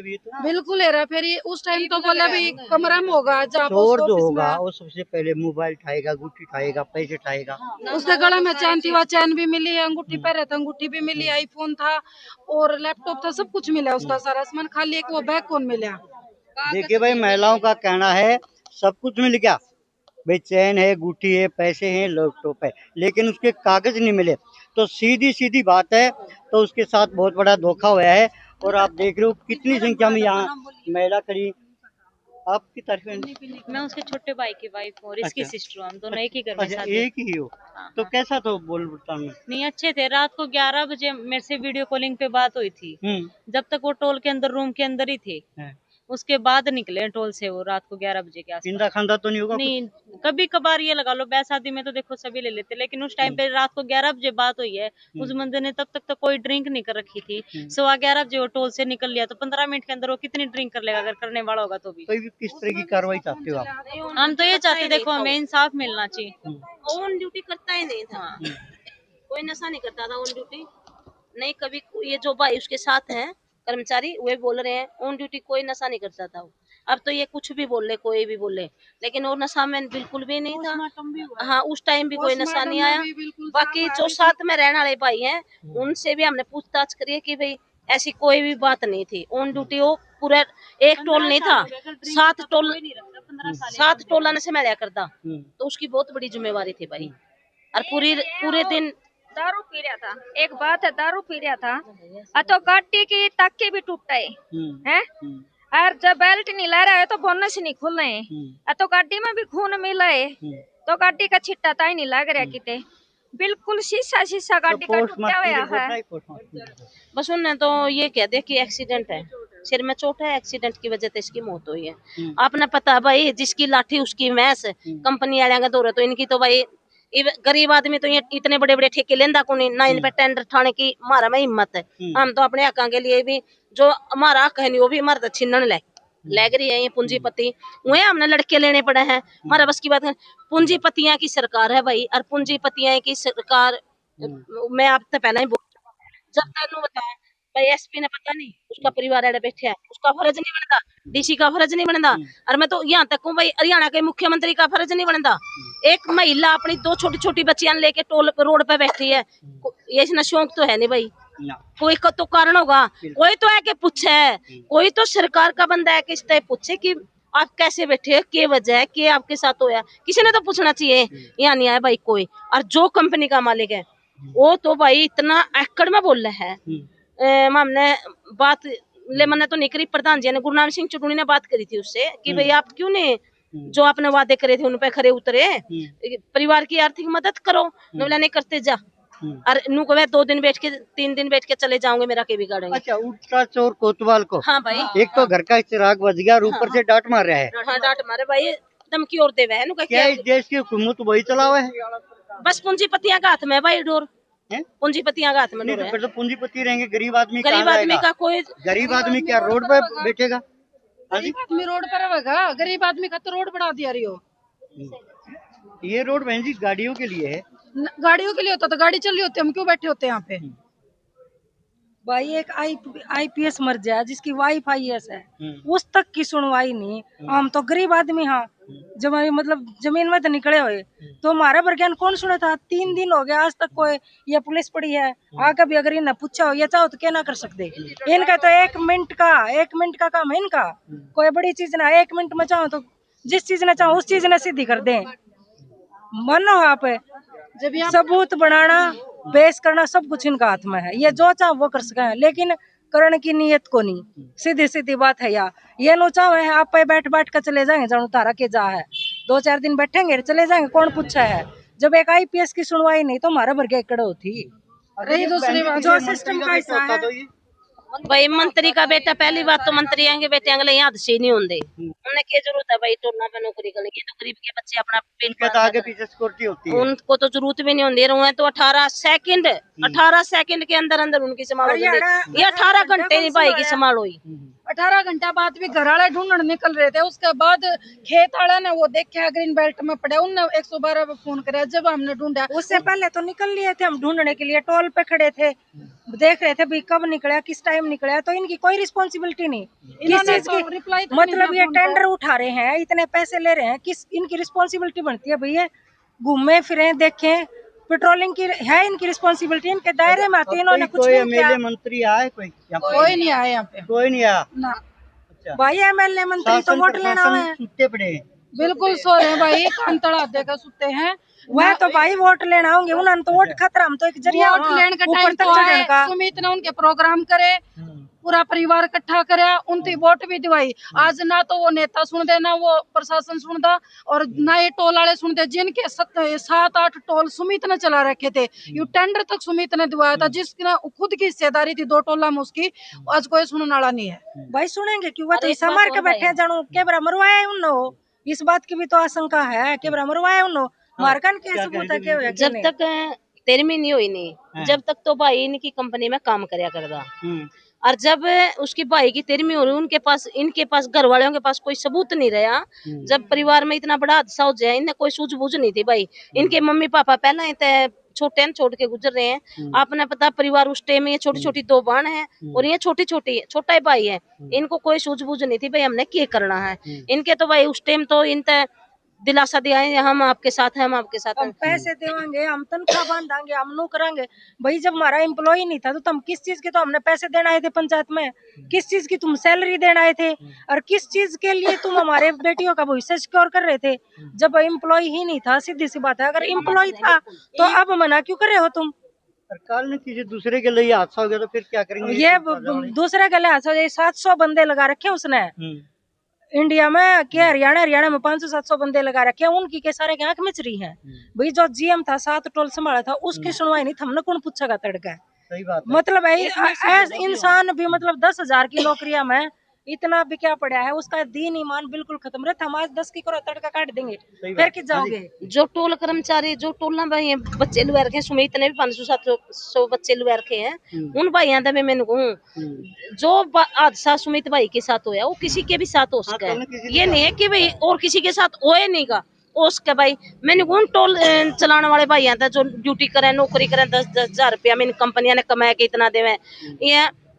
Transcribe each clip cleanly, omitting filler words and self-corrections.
भी तो बिल्कुल है। फिर उस टाइम तो बोला भी कमरा में होगा, चोर जो होगा वो सबसे पहले मोबाइल उठाएगा, गुट्टी उठाएगा, पैसे उठाएगा। उसके गले में चैन थी, वह चैन भी मिली है, अंगूठी पहने था, अंगूठी भी मिली, आईफोन था और लैपटॉप था, सब कुछ मिला उसका सारा सामान। खाली एक वो बैग कौन मिला। देखिए भाई, महिलाओं का कहना है सब कुछ मिल गया भाई, चैन है, गुट्टी है, पैसे हैं, लैपटॉप है, लेकिन उसके कागज नहीं मिले। तो सीधी सीधी बात है, तो उसके साथ बहुत बड़ा धोखा हुआ है। और आप देख रहे हो कितनी संख्या में यहाँ महिला खड़ी। आपकी तरफ मैं उसके छोटे भाई की वाइफ हूँ और इसकी सिस्टर हूँ, हम दोनों एक ही घर में शादी। एक ही हो। तो कैसा तो बोल बताना। नहीं, अच्छे थे। रात को 11 बजे मेरे से वीडियो कॉलिंग पे बात हुई थी। जब तक वो टोल के अंदर, रूम के अंदर ही थे। उसके बाद निकले टोल से वो रात को 11 बजे के आसपास। खांदा तो नहीं होगा? नहीं, कभी कभार ये लगा लो, ब्याह शादी में तो देखो सभी ले लेते, लेकिन उस टाइम पे रात को 11 बजे बात हुई है। उस बंदे ने तब तक तो कोई ड्रिंक नहीं कर रखी थी। 11:15 बजे वो टोल से निकल लिया, तो 15 मिनट के अंदर वो कितनी ड्रिंक कर लेगा, अगर करने वाला होगा तो भी। किस तरह की कार्रवाई चाहते हो आप? हम तो ये चाहते, देखो हमें इंसाफ मिलना चाहिए। ऑन ड्यूटी करता ही नहीं था, कोई नशा नहीं करता था ऑन ड्यूटी। नहीं कभी ये जो भाई उसके साथ हैं कर्मचारी, वे बोल रहे हैं ऑन ड्यूटी कोई नशा नहीं करता था। अब तो ये कुछ भी बोल ले, कोई भी बोले, लेकिन वो नशा में बिल्कुल भी नहीं था। हाँ, उस टाइम भी कोई नशा नहीं आया। बाकी जो साथ में रहने वाले भाई हैं, उनसे भी हमने पूछताछ करी है कि भाई ऐसी कोई भी बात नहीं थी। ऑन ड्यूटी वो पूरा एक टोल नहीं था, 7 टोला ने से मैं करता, तो उसकी बहुत बड़ी जिम्मेवारी थी भाई। और पूरे दिन दारू पी रहा था। एक बात है, दारू पी रहा था तो गाड़ी की ताके भी टूटा है और जब बेल्ट नहीं ला रहा है तो बोनस नहीं खुल रहे हैं, तो गाड़ी में भी खून मिला है, तो गाड़ी का छिट्टा ताई नहीं लग रहा किते। बिल्कुल शीशा गाड़ी का टूटा हुआ है। बस उन्होंने तो ये कह दिया कि एक्सीडेंट है, सिर में चोट है, एक्सीडेंट की वजह से इसकी मौत हुई है। आपने पता है भाई, जिसकी लाठी उसकी भैंस। कंपनी वाले का दौरे तो इनकी तो भाई गरीब आदमी तो ये इतने बड़े बड़े ठेके लेंदा को नहीं ना, इन पे टेंडर ठाने की हमारा में हिम्मत है। हम तो अपने हक के लिए भी जो हमारा हक है नहीं वो भी हमारा छीनने लग रही है ये पूंजीपति। वही हमने लड़के लेने पड़े हैं, हमारा बस की बात है। पूंजीपतियां की सरकार है भाई, और पूंजीपतियां की सरकार। मैं आपसे पहले ही बोल, जब तेन बताया भाई एसपी ने पता नहीं उसका परिवार एडे बैठे है, उसका फर्ज नहीं बनता, डीसी का फर्ज नहीं बनता। और मैं तो यहाँ तक हूँ भाई, हरियाणा के मुख्यमंत्री का फर्ज नहीं बनता। एक महिला अपनी 2 छोटी छोटी बच्चियां लेके टोल रोड पे बैठी है, ये इसना शौक तो है नहीं भाई। कोई का तो कारण होगा, कोई तो है कि पूछे, कोई तो सरकार का बंदा है कि इस तरह पूछे कि आप कैसे बैठे हो, क्या वजह है, क्या आपके साथ होया, किसी ने तो पूछना चाहिए। यहाँ नहीं आया भाई कोई। और जो कंपनी का मालिक है वो तो भाई इतना एकड़ में बोल रहा है। हमने बात ले मैंने तो नहीं करी, प्रधान जी ने, गुरु नानक सिंह चुटुनी ने बात करी थी उससे कि भाई आप क्यों नहीं जो आपने वादे करे थे उन पे खरे उतरे, परिवार की आर्थिक मदद करो। नवला नहीं करते जा, और नू को 2 दिन बैठ के 3 दिन बैठ के चले जाऊंगे, मेरा के बिगाड़ेंगे। अच्छा, उठता चोर कोतवाल को। हाँ भाई, एक तो घर का चिराग बज गया और ऊपर से डांट मार रहा है। हाँ, डांट मारे भाई, धमकी और देवे है। क्या इस देश की हुकूमत वही चलावा है? बस पूंजीपतियां का हाथ में भाई डोर, पूंजीपतियां का हाथ में डोर है। फिर तो पूंजीपति रहेंगे, गरीब आदमी का कोई, गरीब आदमी क्या रोड पे बैठेगा? गरीब आदमी रोड पर रहेगा, गरीब आदमी का तो रोड बना दिया रही हो। ये रोड बहन जी गाड़ियों के लिए है, गाड़ियों के लिए होता तो गाड़ी चल रही होती, हम क्यों बैठे होते यहाँ पे। भाई एक आईपीएस मर जाए जिसकी वाइफ आईएएस है, उस तक की सुनवाई नहीं। हम तो गरीब आदमी, हाँ जब मतलब जमीन में तो निकले हुए, तो हमारा बरगयान कौन सुना था। 3 दिन हो गया आज तक कोई, ये पुलिस पड़ी है, आगे भी अगर इन्हें पूछा हो, ये चाहो तो क्या ना कर सकते। इनका तो 1 मिनट का काम है इनका, कोई बड़ी चीज ना। 1 मिनट में चाहो तो जिस चीज ने चाहो उस चीज ने सीधी कर दे। मानो आप जब सबूत बनाना, पेश करना, सब कुछ इनका हाथ में है। ये जो चाहो वो कर सके, लेकिन करण की नीयत को नहीं। सीधी सीधी बात है। ये नो चाहो है आप पे बैठ कर चले जाएंगे, जानू तारा के जा है 2-4 दिन बैठेंगे चले जाएंगे, कौन पूछा है। जब एक आईपीएस की सुनवाई नहीं तो हमारा भर गया कड़ो थी। दूसरी बात जो सिस्टम का हिस्सा है भाई, मंत्री का बेटा, पहली बात तो मंत्री आएंगे बेटे अगले यहाँ से नहीं होंगे, उन्हें क्या जरूरत है भाई टोलना पे नौकरी करने की। तो गरीब के बच्चे अपना पेट आगे पीछे सिक्योरिटी होती है, उनको तो जरूरत भी नहीं होती। रहे तो 18 सेकंड के अंदर अंदर उनकी संभाल, ये 18 घंटे नहीं भाई की संभाल हुई। 18 घंटा बाद भी घर वाले ढूंढने निकल रहे थे। उसके बाद खेत वाले ने वो देखा ग्रीन बेल्ट में पड़े, उनने 112 पे फोन कराया। जब हमने ढूंढा, उससे पहले तो निकल लिए थे हम ढूंढने के लिए, टोल पे खड़े थे, देख रहे थे भाई कब निकला, किस टाइम निकला। तो इनकी कोई रिस्पॉन्सिबिलिटी नहीं, किस चीज की रिप्लाई मतलब ये टेंडर उठा रहे हैं, इतने पैसे ले रहे हैं, किस इनकी रिस्पॉन्सिबिलिटी बनती है भैया? घूमे फिरे देखें, पेट्रोलिंग की है इनकी रिस्पॉन्सिबिलिटी, इनके दायरे में आते इन्होंने कुछ कोई नहीं किया। एमएलए मंत्री आए कोई नहीं आया यहाँ पे, कोई नहीं आया ना अच्छा। भाई एमएलए मंत्री तो वोट लेना है, सुते पड़े हैं। बिल्कुल सो रहे हैं भाई, कान तड़ा देकर सुते हैं। वह तो भाई वोट लेना होंगे, उन्होंने तो वोट खतरा, हम तो एक जरिया वोट लेने का ऊपर टाइम तक तो चढ़ने आए, का। सुमित ने उनके प्रोग्राम करे, पूरा परिवार इकट्ठा कराया, उनकी वोट भी दिवाई। आज ना तो वो नेता सुनते, ना वो प्रशासन सुनता, और ना ये टोल वाले सुनते, जिनके 7-8 टोल सुमित ने चला रखे थे। यू टेंडर तक सुमित ने दिवाया था, जिसकी खुद की हिस्सेदारी थी 2 टोला में उसकी। आज कोई सुनने वाला नहीं है। भाई सुनेंगे क्यों? वह तो हिस्सा मार के बैठे हैं, जानू के बरा मरवाए उन्नो, इस बात की भी तो आशंका है कि बरा मरवाए उन्नो, मारकन के सबूत है के जब तक तेरहवीं नहीं हुई नहीं, जब तक तो भाई इनकी कंपनी में काम करया करदा। और जब उसकी भाई की 13वीं हो रही, उनके पास इनके पास घर वालों के पास कोई सबूत नहीं रहा। जब परिवार में इतना बड़ा हादसा हो जाए, इन्हें कोई सूझबूझ नहीं थी भाई। इनके मम्मी पापा पहले ही छोटे न छोड़ के गुजर रहे हैं। आपने पता परिवार उस टाइम में छोटी छोटी 2 बहन है और ये छोटी छोटी छोटा ही भाई है। इनको कोई सूझबूझ नहीं थी भाई हमने क्या करना है। इनके तो भाई उस टाइम तो इन दिलासा दिया है, हम आपके साथ हैं, हम आपके साथ हैं। हम पैसे देंगे, हम तनख्वाह बांधांगे, हम नो करेंगे। भाई जब हमारा एम्प्लॉय नहीं था तो तुम किस चीज के, तो हमने पैसे देना आए थे पंचायत में, किस चीज की तुम सैलरी देना आए थे, और किस चीज के लिए तुम हमारे बेटियों का भविष्य सिक्योर कर रहे थे? जब एम्प्लॉय ही नहीं था, सीधी सी बात है। अगर एम्प्लॉय था तो अब मना क्यों कर रहे हो तुम? सरकार ने किसी दूसरे के लिए हादसा हो गया तो फिर क्या करेंगे? ये दूसरे के लिए 700 बंदे लगा रखे उसने इंडिया में, क्या हरियाणा में 500-700 बंदे लगा रखे हैं, उनकी के सारे की आंख मिच रही है। भाई जो जीएम था 7 टोल संभाला था, उसकी सुनवाई नहीं, हमने कौन पूछेगा तड़का? सही बात है। मतलब इंसान भी मतलब 10,000 की नौकरियां में इतना भी क्या पड़ा है, उसका दीन ईमान बिल्कुल खत्म रहता। हम आज 10 की करो तड़का काट देंगे, फिर किस जाओगे? जो टोल कर्मचारी जो टोला भाई बच्चे लुआ रखे, सुमित ने भी 500-700 बच्चे लुआ रखे हैं। उन भाइयों का मैंने कहूँ जो हादसा सुमित भाई के साथ होया वो किसी के भी साथ हो सका है। ये नहीं है कि भाई और किसी के साथ होए नहीं का उसके भाई। मैंने कौन टोल चलाने वाले भाई आता जो ड्यूटी करे, नौकरी करे, 10-10 हजार रुपया मैंने कंपनियां ने कमाया के इतना देवे।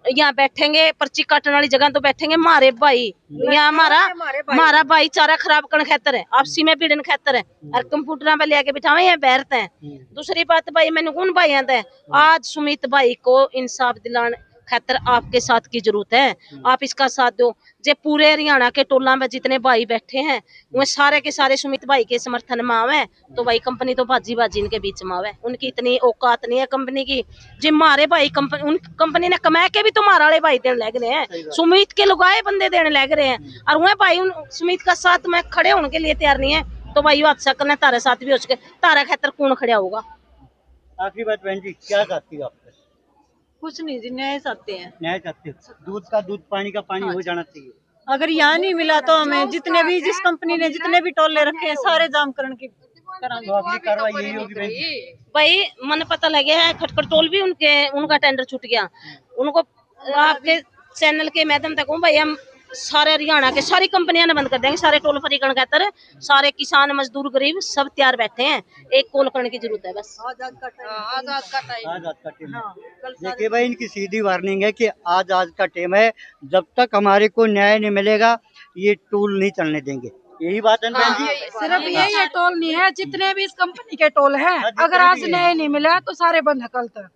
यहाँ बैठेंगे पर्ची काटने वाली जगह तो बैठेंगे मारे भाई, यहाँ हमारा भाई चारा खराब करने खातर है, आपसी में पीड़न खातर है, और कंप्यूटर पे लेके बिठावे यहाँ बैठते हैं। दूसरी बात भाई मैंने कौन भाई आता है, आज सुमित भाई को इंसाफ दिलाने खातर आपके साथ की जरूरत है, आप इसका साथ दो। जे पूरे हरियाणा के टोला में जितने भाई बैठे हैं वो सारे के सारे सुमित भाई के समर्थन में आवे तो भाई कंपनी तो बाजी इनके बीच में आवे। उनकी इतनी औकात नहीं है कंपनी की, जे मारे भाई कंपनी ने कमा के भी तो मारा वाले भाई देने लग रहे हैं, सुमित के लगाए बंदे देने लग रहे हैं, और वह भाई सुमित का साथ में खड़े होने के लिए तैयार नहीं है। तो भाई हादसा करना तारे साथ भी हो सके, तारा खातर कौन खड़ा होगा? आखिरी बात बहन जी, क्या चाहती हो आप? कुछ नहीं जी, न्याय चाहते हैं। न्याय चाहते हो, दूध का दूध पानी का पानी हो जाना चाहिए। अगर यहाँ नहीं मिला तो हमें जितने भी जिस कंपनी ने जितने भी टोले रखे हैं सारे जाम करने की तो अगली कार्रवाई यही होगी बहन जी। भाई मन पता लगे है खटखट टोल भी उनका टेंडर छूट गया। उनको आपके चैनल के माध्यम तक भाई हम सारे हरियाणा के सारी कंपनियां ने बंद कर देंगे, सारे टोल फ्री करने खातर सारे किसान मजदूर गरीब सब तैयार बैठे हैं, एक कॉल करने की जरूरत है बस। आजाद का टाइम है। देखिए भाई इनकी सीधी वार्निंग है कि आज का टाइम है, जब तक हमारे को न्याय नहीं मिलेगा ये टोल नहीं चलने देंगे। यही बात है बहन जी। सिर्फ यही टोल नहीं है, जितने भी इस कंपनी के टोल है, अगर आज न्याय नहीं मिला तो सारे बंद है कल तक।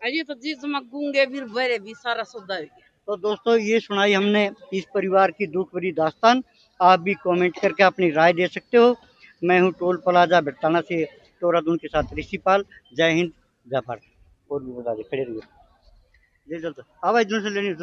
अजी तो जिस मगूंगे फिर भरे भी सारा सौदा है। तो दोस्तों ये सुनाई हमने इस परिवार की दुख भरी दास्तान। आप भी कमेंट करके अपनी राय दे सकते हो। मैं हूँ टोल प्लाजा बरताना से टोरादून के साथ ऋषिपाल। जय हिंद जय भारत। और भी बता दे खड़े रहिए। जल्द आवाज से लेनी